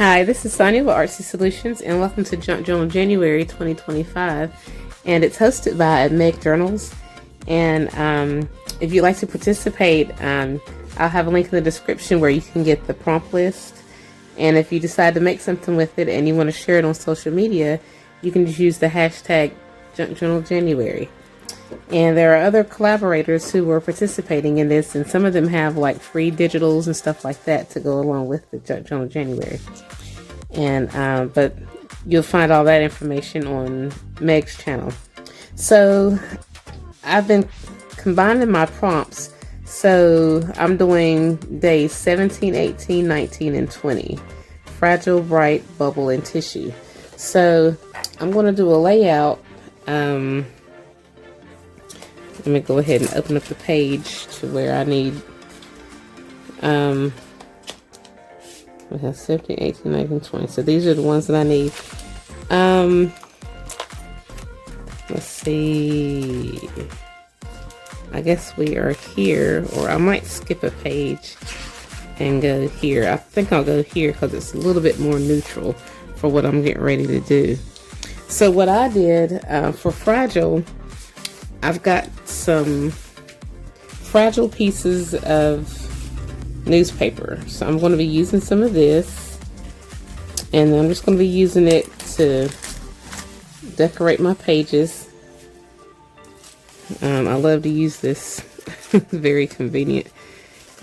Hi, this is Sonia with Artsy Solutions, and welcome to Junk Journal January 2025. And it's hosted by Meg Journals. And if you'd like to participate, I'll have a link in the description where you can get the prompt list. And if you decide to make something with it and you want to share it on social media, you can just use the hashtag junkjournaljanuary. And there are other collaborators who are participating in this, and some of them have like free digitals and stuff like that to go along with the Junk Journal January. And but you'll find all that information on Meg's channel. So I've been combining my prompts. So I'm doing days 17, 18, 19, and 20. Fragile, bright, bubble, and tissue. So I'm going to do a layout. Let me go ahead and open up the page to where I need, we have 17, 18, 19, 20. So these are the ones that I need. Let's see. I guess we are here, or I might skip a page and go here. I think I'll go here because it's a little bit more neutral for what I'm getting ready to do. So what I did for Fragile, I've got some fragile pieces of newspaper. So I'm going to be using some of this, and I'm just going to be using it to decorate my pages. I love to use this. It's very convenient,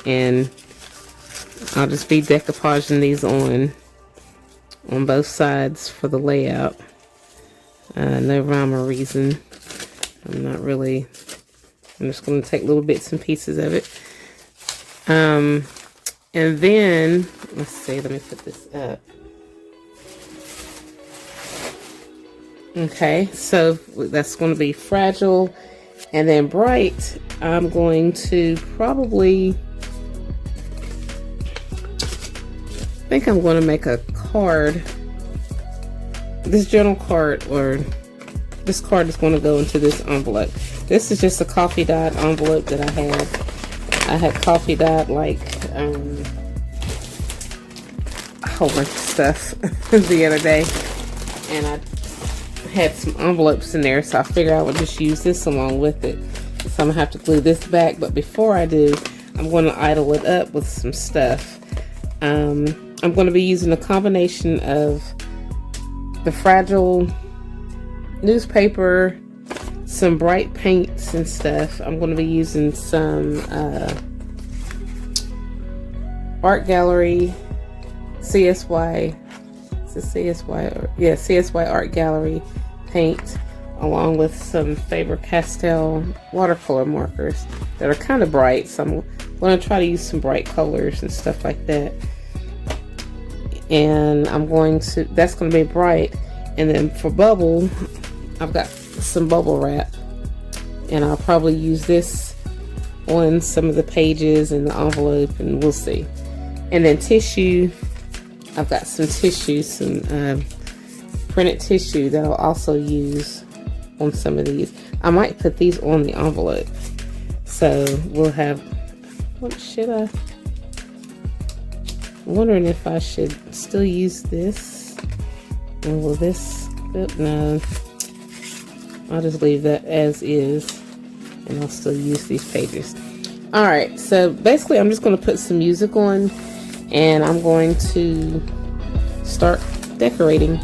and I'll just be decoupaging these on both sides for the layout. No rhyme or reason. I'm just going to take little bits and pieces of it. And then, let's see, let me put this up. Okay, so that's going to be fragile. And then bright, I'm going to probably, I think I'm going to make a card. This journal card, or this card is going to go into this envelope. This is just a coffee dyed envelope that I had. I had coffee dyed like a whole bunch of stuff the other day, and I had some envelopes in there, so I figured I would just use this along with it. So I'm gonna have to glue this back, but before I do, I'm going to idle it up with some stuff. I'm going to be using a combination of the fragile newspaper, some bright paints and stuff. I'm going to be using some art gallery CSY. It's a CSY, or yeah, CSY art gallery paint, along with some Faber-Castell watercolor markers that are kind of bright. So I'm going to try to use some bright colors and stuff like that. And that's going to be bright. And then for bubble, I've got some bubble wrap, and I'll probably use this on some of the pages and the envelope, and we'll see. And then tissue, I've got some tissue, some printed tissue that I'll also use on some of these. I might put these on the envelope. So we'll have, what should I? I'm wondering if I should still use this. Or will this fit? No. I'll just leave that as is, and I'll still use these pages. Alright, so basically I'm just going to put some music on, and I'm going to start decorating.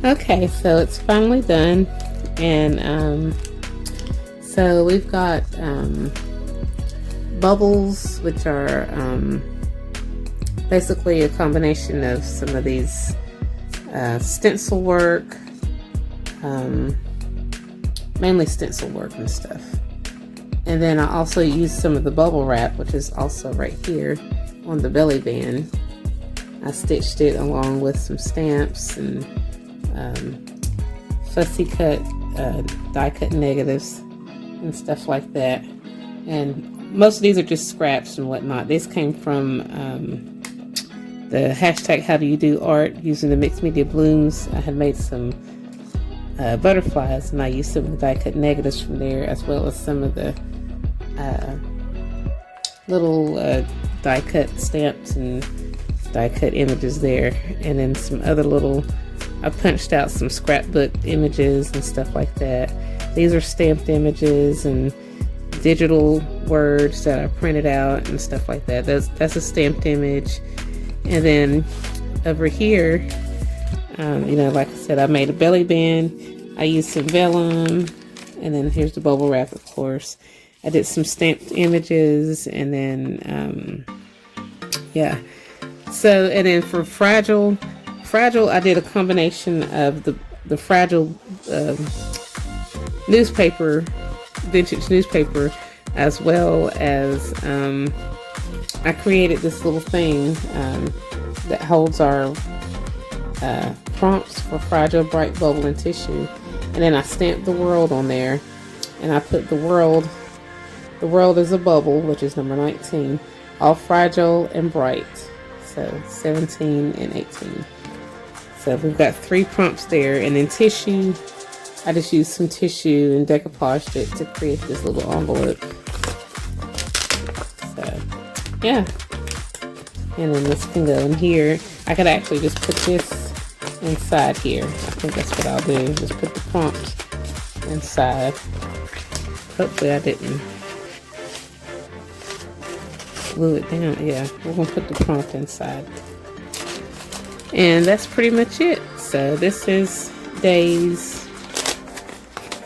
Okay, so it's finally done, and so we've got bubbles, which are basically a combination of some of these stencil work, mainly stencil work and stuff. And then I also used some of the bubble wrap, which is also right here on the belly band. I stitched it along with some stamps and fussy cut, die cut negatives and stuff like that. And most of these are just scraps and whatnot. This came from the hashtag How Do You Do Art using the mixed media blooms. I had made some butterflies, and I used some of the die cut negatives from there, as well as some of the little die cut stamps and die cut images there, and then some other little, I punched out some scrapbook images and stuff like that. These are stamped images and digital words that I printed out and stuff like that. That's a stamped image. And then over here, you know, like I said, I made a belly band. I used some vellum, and then here's the bubble wrap, of course. I did some stamped images, and then yeah. So, and then for fragile, I did a combination of the fragile newspaper, vintage newspaper, as well as I created this little thing that holds our prompts for fragile, bright, bubble, and tissue. And then I stamped the world on there, and I put the world is a bubble, which is number 19, all fragile and bright. So 17 and 18. So we've got 3 prompts there, and then tissue, I just used some tissue and decoupaged it to create this little envelope. So yeah, and then this can go in here. I could actually just put this inside here. I think that's what I'll do, just put the prompt inside. Hopefully I didn't glue it down. Yeah, we're gonna put the prompt inside, and that's pretty much it. So this is days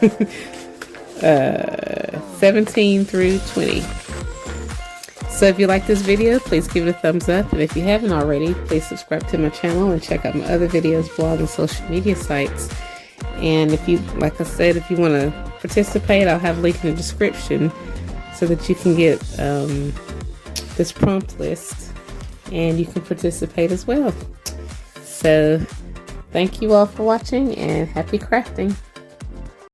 17 through 20. So if you like this video, please give it a thumbs up, and if you haven't already, please subscribe to my channel and check out my other videos, blog, and social media sites. And if you, like I said, if you want to participate, I'll have a link in the description so that you can get this prompt list, and you can participate as well. So thank you all for watching, and happy crafting.